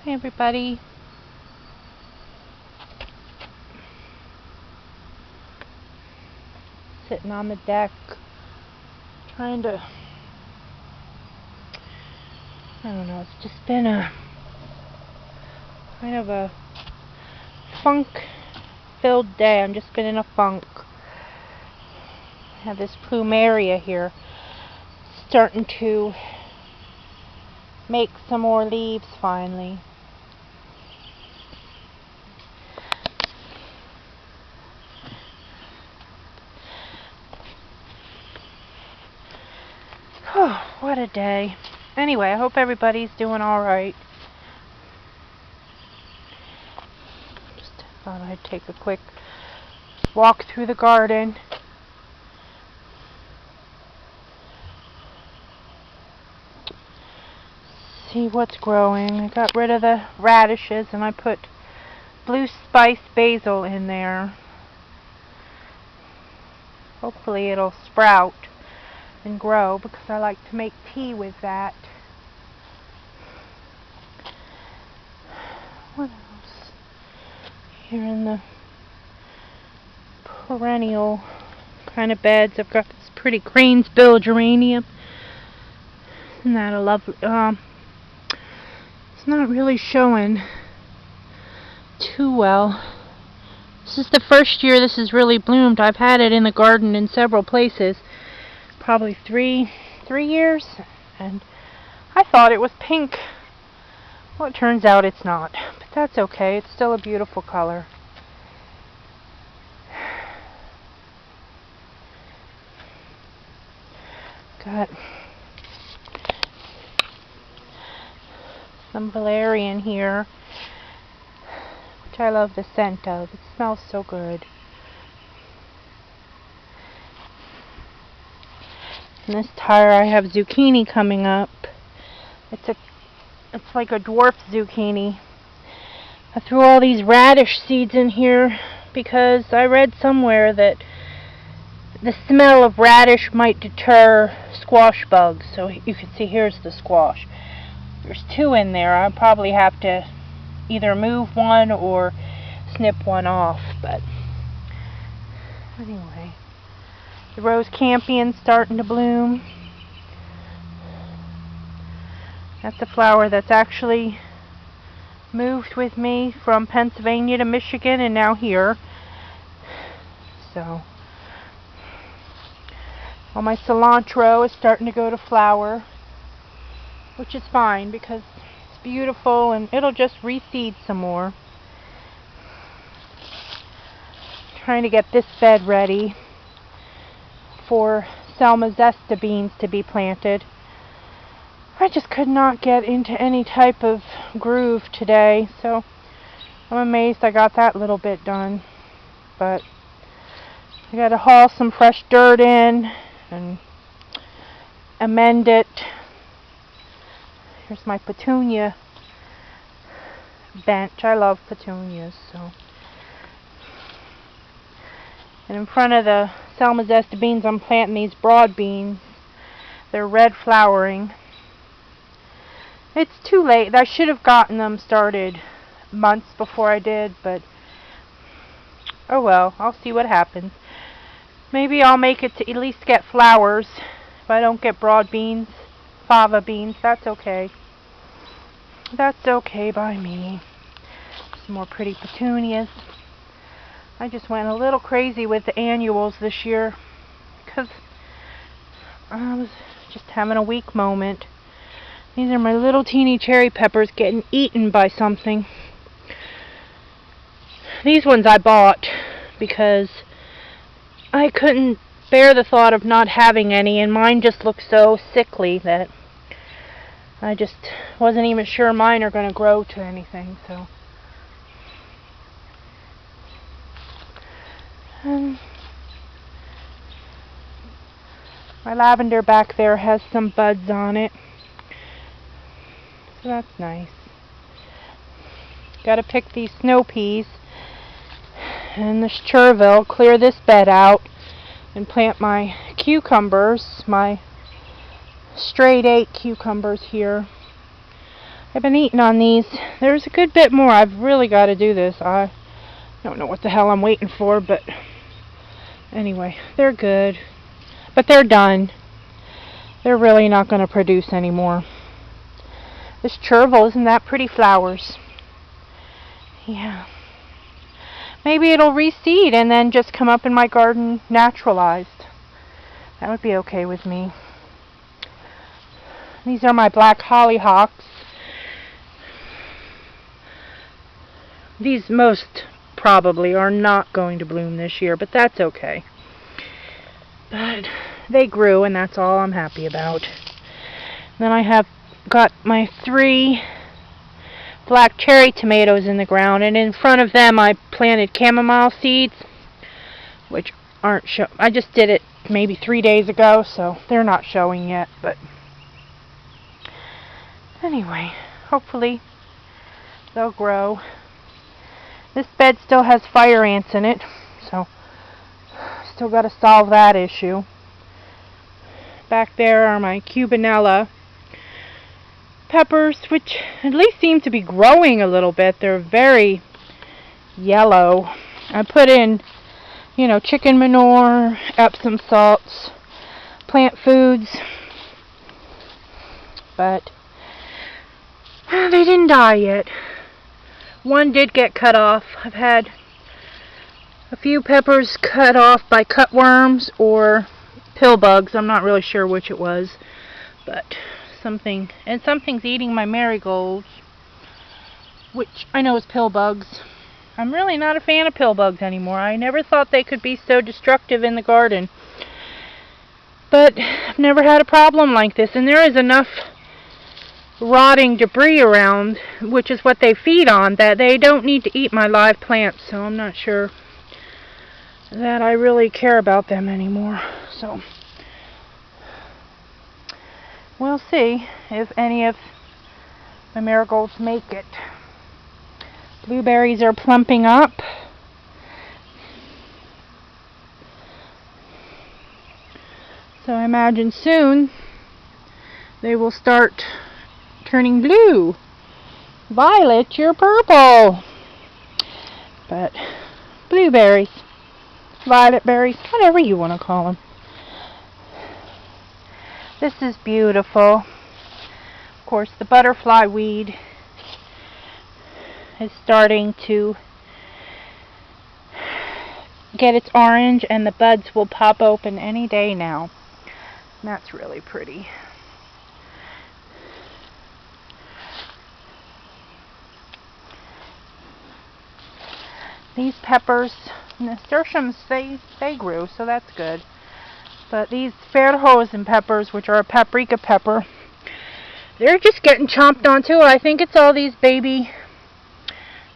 Hey everybody. Sitting on the deck trying to, I don't know, it's just been a kind of a funk filled day. I've just been in a funk. I have this plumeria here starting to make some more leaves finally. What a day. Anyway, I hope everybody's doing alright. Just thought I'd take a quick walk through the garden. See what's growing. I got rid of the radishes and I put blue spice basil in there. Hopefully it'll sprout and grow because I like to make tea with that. What else? Here in the perennial kind of beds, I've got this pretty greensbill geranium. Isn't that a lovely? It's not really showing too well. This is the first year this has really bloomed. I've had it in the garden in several places, probably three years, and I thought it was pink. Well, it turns out it's not, but that's okay. It's still a beautiful color. Got some valerian here, which I love the scent of. It smells so good. In this tire I have zucchini coming up. It's like a dwarf zucchini. I threw all these radish seeds in here because I read somewhere that the smell of radish might deter squash bugs. So you can see here's the squash. There's two in there. I'll probably have to either move one or snip one off. But anyway, the rose campion's starting to bloom. That's a flower that's actually moved with me from Pennsylvania to Michigan and now here. So all my cilantro is starting to go to flower, which is fine because it's beautiful and it'll just reseed some more. Trying to get this bed ready for Selma Zesta beans to be planted. I just could not get into any type of groove today, so I'm amazed I got that little bit done. But I got to haul some fresh dirt in and amend it. Here's my petunia bench. I love petunias, so. And in front of the Selma Zesta beans, I'm planting these broad beans. They're red flowering. It's too late. I should have gotten them started months before I did, but oh well, I'll see what happens. Maybe I'll make it to at least get flowers. If I don't get broad beans, fava beans, that's okay. That's okay by me. Some more pretty petunias. I just went a little crazy with the annuals this year because I was just having a weak moment. These are my little teeny cherry peppers getting eaten by something. These ones I bought because I couldn't bear the thought of not having any, and mine just look so sickly that I just wasn't even sure mine are going to grow to anything. So my lavender back there has some buds on it. So that's nice. Gotta pick these snow peas and this chervil, clear this bed out, and plant my cucumbers, my straight 8 cucumbers here. I've been eating on these. There's a good bit more. I've really got to do this. I don't know what the hell I'm waiting for, but anyway, they're good. But they're done. They're really not going to produce anymore. This chervil, isn't that pretty flowers? Yeah. Maybe it'll reseed and then just come up in my garden naturalized. That would be okay with me. These are my black hollyhocks. These most probably are not going to bloom this year, but that's okay. But they grew, and that's all I'm happy about. Then I have got my 3 black cherry tomatoes in the ground, and in front of them I planted chamomile seeds, which aren't I just did it maybe 3 days ago, so they're not showing yet, but anyway, hopefully they'll grow. This bed still has fire ants in it, so still got to solve that issue. Back there are my Cubanella peppers, which at least seem to be growing a little bit. They're very yellow. I put in, chicken manure, Epsom salts, plant foods, but they didn't die yet. One did get cut off. I've had a few peppers cut off by cutworms or pill bugs. I'm not really sure which it was, but something's eating my marigolds, which I know is pill bugs. I'm really not a fan of pill bugs anymore. I never thought they could be so destructive in the garden, but I've never had a problem like this, and there is enough rotting debris around, which is what they feed on, that they don't need to eat my live plants, so I'm not sure that I really care about them anymore. So we'll see if any of my marigolds make it. Blueberries are plumping up. So I imagine soon they will start turning blue. Violet, you're purple. But blueberries, violet berries, whatever you want to call them. This is beautiful. Of course, the butterfly weed is starting to get its orange, and the buds will pop open any day now. And that's really pretty. These peppers, nasturtiums, they grew, so that's good. But these Fairhosen peppers, which are a paprika pepper, they're just getting chomped on too. I think it's all these baby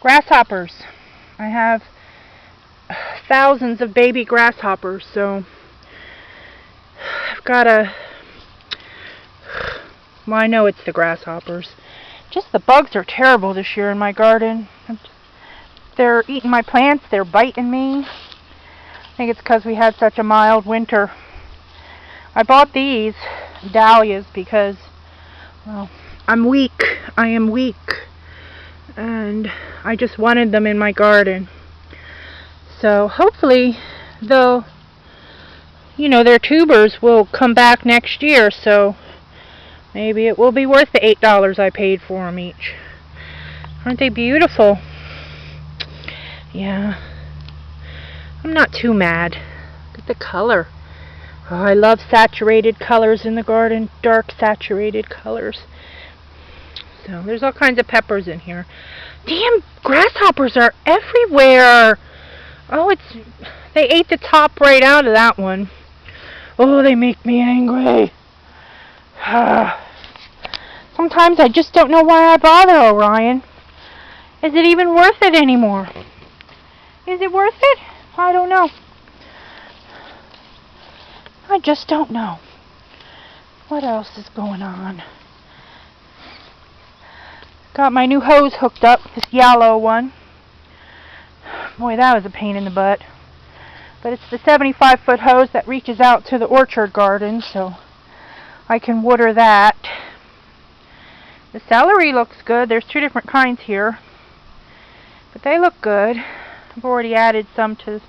grasshoppers. I have thousands of baby grasshoppers, so I've got to... Well, I know it's the grasshoppers. Just the bugs are terrible this year in my garden. They're eating my plants, they're biting me. I think it's because we had such a mild winter. I bought these dahlias because, well, I'm weak. I am weak. And I just wanted them in my garden. So hopefully they'll, their tubers will come back next year. So maybe it will be worth the $8 I paid for them each. Aren't they beautiful? Yeah. I'm not too mad. Look at the color. Oh, I love saturated colors in the garden. Dark saturated colors. So there's all kinds of peppers in here. Damn, grasshoppers are everywhere. Oh, they ate the top right out of that one. Oh, they make me angry. Sometimes I just don't know why I bother, Orion. Is it even worth it anymore? Is it worth it? I don't know. I just don't know. What else is going on? Got my new hose hooked up, this yellow one. Boy, that was a pain in the butt. But it's the 75-foot hose that reaches out to the orchard garden, so I can water that. The celery looks good. There's 2 different kinds here, but they look good. I've already added some to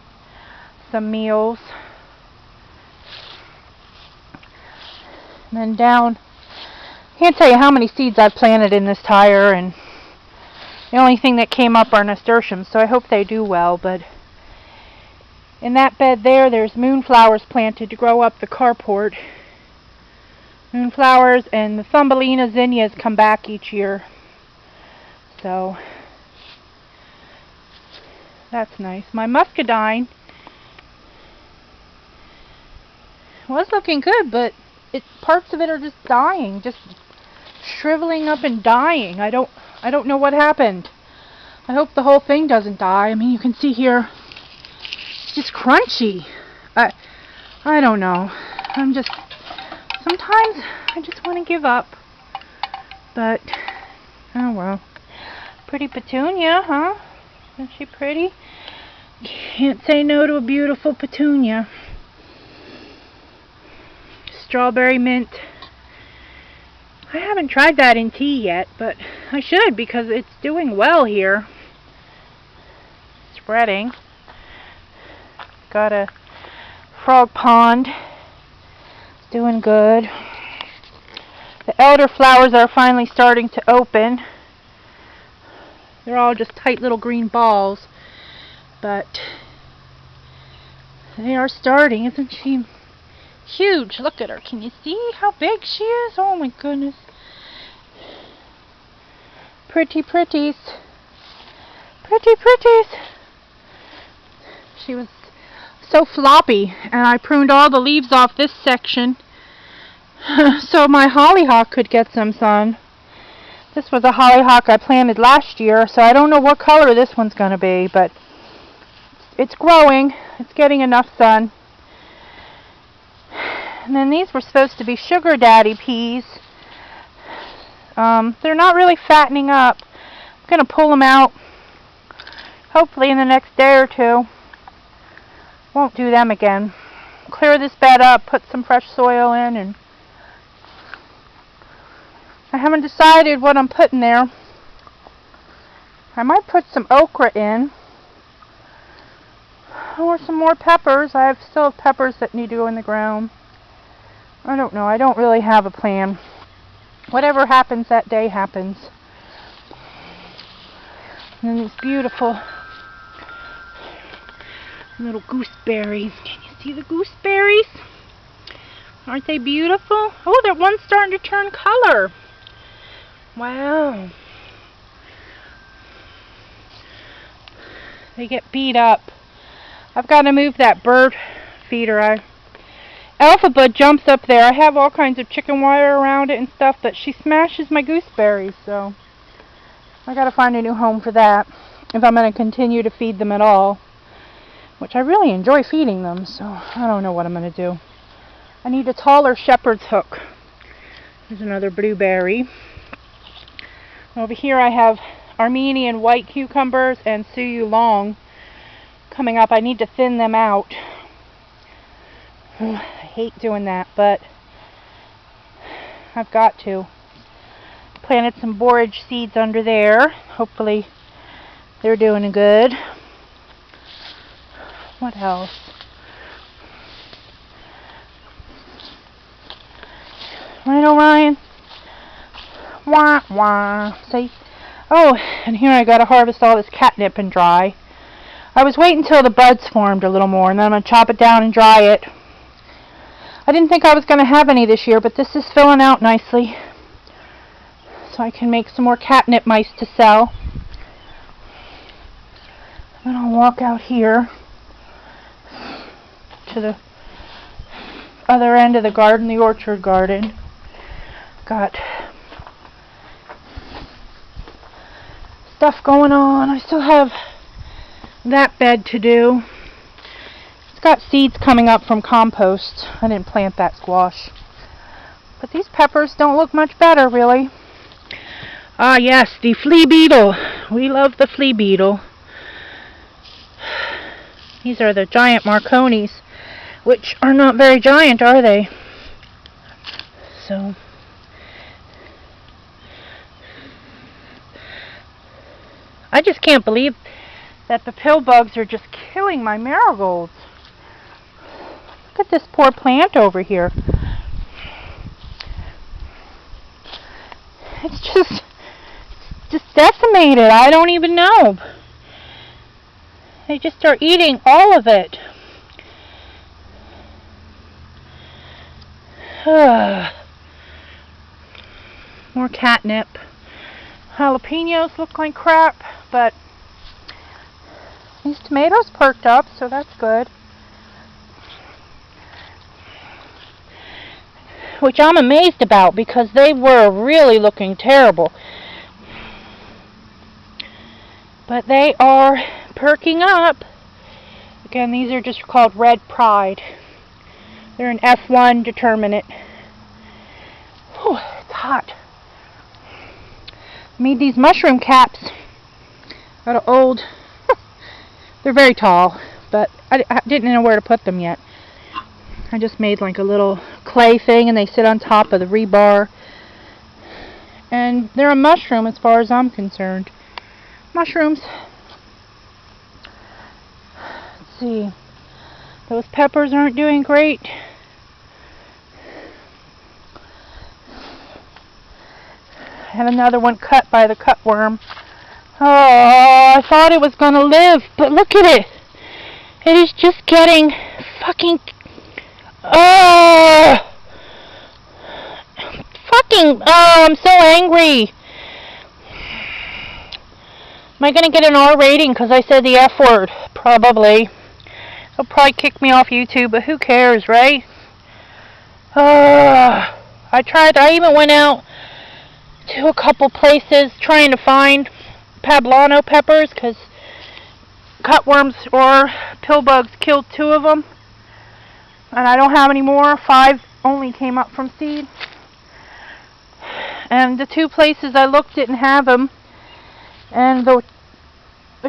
some meals. And then down, can't tell you how many seeds I've planted in this tire, and the only thing that came up are nasturtiums, so I hope they do well. But in that bed there's moonflowers planted to grow up the carport. Moonflowers, and the Thumbelina zinnias come back each year. So that's nice. My muscadine was looking good, but parts of it are just dying, just shriveling up and dying. I don't know what happened. I hope the whole thing doesn't die. I mean, you can see here, it's just crunchy. I don't know. Sometimes I just want to give up. But, oh well. Pretty petunia, huh? Isn't she pretty? Can't say no to a beautiful petunia. Strawberry mint. I haven't tried that in tea yet, but I should, because it's doing well here. Spreading. Got a frog pond. Doing good. The elderflowers are finally starting to open. They're all just tight little green balls, but they are starting. Isn't she huge? Look at her. Can you see how big she is? Oh my goodness. Pretty pretties. Pretty pretties. She was so floppy, and I pruned all the leaves off this section so my hollyhock could get some sun. This was a hollyhock I planted last year, so I don't know what color this one's going to be, but it's growing. It's getting enough sun. And then these were supposed to be sugar daddy peas. They're not really fattening up. I'm going to pull them out hopefully in the next day or 2. Won't do them again. Clear this bed up, put some fresh soil in, and I haven't decided what I'm putting there. I might put some okra in, or some more peppers. I still have peppers that need to go in the ground. I don't know. I don't really have a plan. Whatever happens that day happens. And then these beautiful little gooseberries. Can you see the gooseberries? Aren't they beautiful? Oh, that one's starting to turn color. Wow. They get beat up. I've got to move that bird feeder. Alphaba jumps up there. I have all kinds of chicken wire around it and stuff, but she smashes my gooseberries, so I got to find a new home for that if I'm going to continue to feed them at all, which I really enjoy feeding them, so I don't know what I'm going to do. I need a taller shepherd's hook. There's another blueberry. Over here I have Armenian white cucumbers and Suyu long coming up. I need to thin them out. I hate doing that, but I've got to. Planted some borage seeds under there. Hopefully they're doing good. What else? Right, Orion? Wah, wah. See? Oh, and here I gotta harvest all this catnip and dry. I was waiting until the buds formed a little more, and then I'm gonna chop it down and dry it. I didn't think I was gonna have any this year, but this is filling out nicely. So I can make some more catnip mice to sell. Then I'll walk out here to the other end of the garden, the orchard garden. Got stuff going on. I still have that bed to do. It's got seeds coming up from compost. I didn't plant that squash. But these peppers don't look much better, really. Ah, yes, the flea beetle. We love the flea beetle. These are the giant Marconis, which are not very giant, are they? So, I just can't believe that the pill bugs are just killing my marigolds. Look at this poor plant over here. It's just decimated. I don't even know. They just start eating all of it. More catnip. Jalapenos look like crap, but these tomatoes perked up, so that's good. Which I'm amazed about because they were really looking terrible. But they are perking up. Again, these are just called Red Pride. They're an F1 determinate. Whew, it's hot. Made these mushroom caps out of old. They're very tall, but I didn't know where to put them yet. I just made like a little clay thing, and they sit on top of the rebar. And they're a mushroom as far as I'm concerned. Mushrooms. Let's see. Those peppers aren't doing great. I had another one cut by the cutworm. Oh, I thought it was going to live, but look at it. It is just getting fucking... Oh, I'm so angry. Am I going to get an R rating because I said the F word? Probably. They'll probably kick me off YouTube, but who cares, right? I tried. I even went out to a couple places trying to find poblano peppers because cutworms or pill bugs killed 2 of them. And I don't have any more. 5 only came up from seed. And the 2 places I looked didn't have them. And the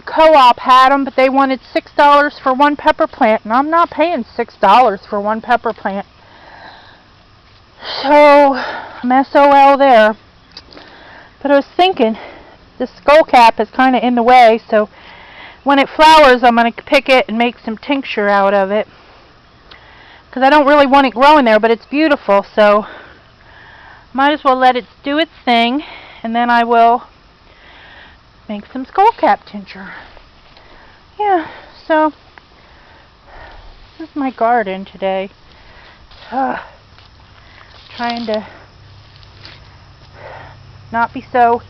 co-op had them, but they wanted $6 for 1 pepper plant. And I'm not paying $6 for 1 pepper plant. So, I'm SOL there. But I was thinking, the skull cap is kind of in the way, so when it flowers, I'm going to pick it and make some tincture out of it. Because I don't really want it growing there, but it's beautiful, so might as well let it do its thing, and then I will make some skull cap tincture. Yeah, so this is my garden today. Trying to not be so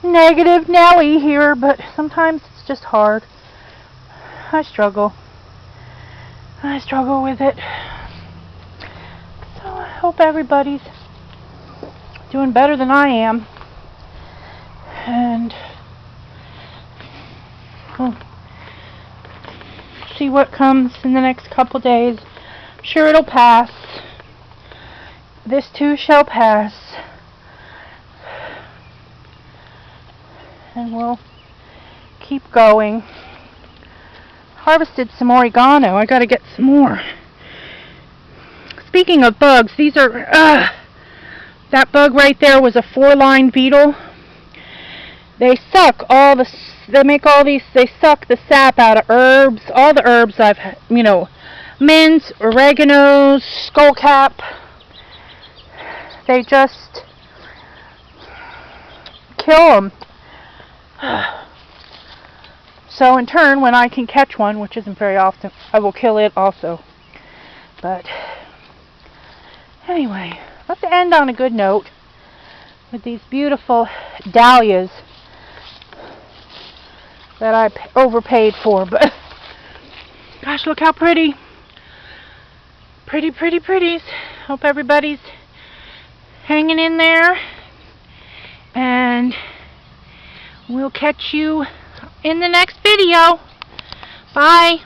negative Nelly here, but sometimes it's just hard. I struggle with it. So I hope everybody's doing better than I am. And we'll see what comes in the next couple days. I'm sure it'll pass. This too shall pass. And we'll keep going. Harvested some oregano. I gotta get some more. Speaking of bugs, these are that bug right there was a 4-line beetle. They suck all the they suck the sap out of herbs, all the herbs mint, oregano, skullcap. They just kill them. So in turn, when I can catch one, which isn't very often, I will kill it also. But anyway, let's end on a good note with these beautiful dahlias that I overpaid for. But gosh, look how pretty. Pretty, pretty, pretties. Hope everybody's hanging in there. And we'll catch you in the next video. Bye.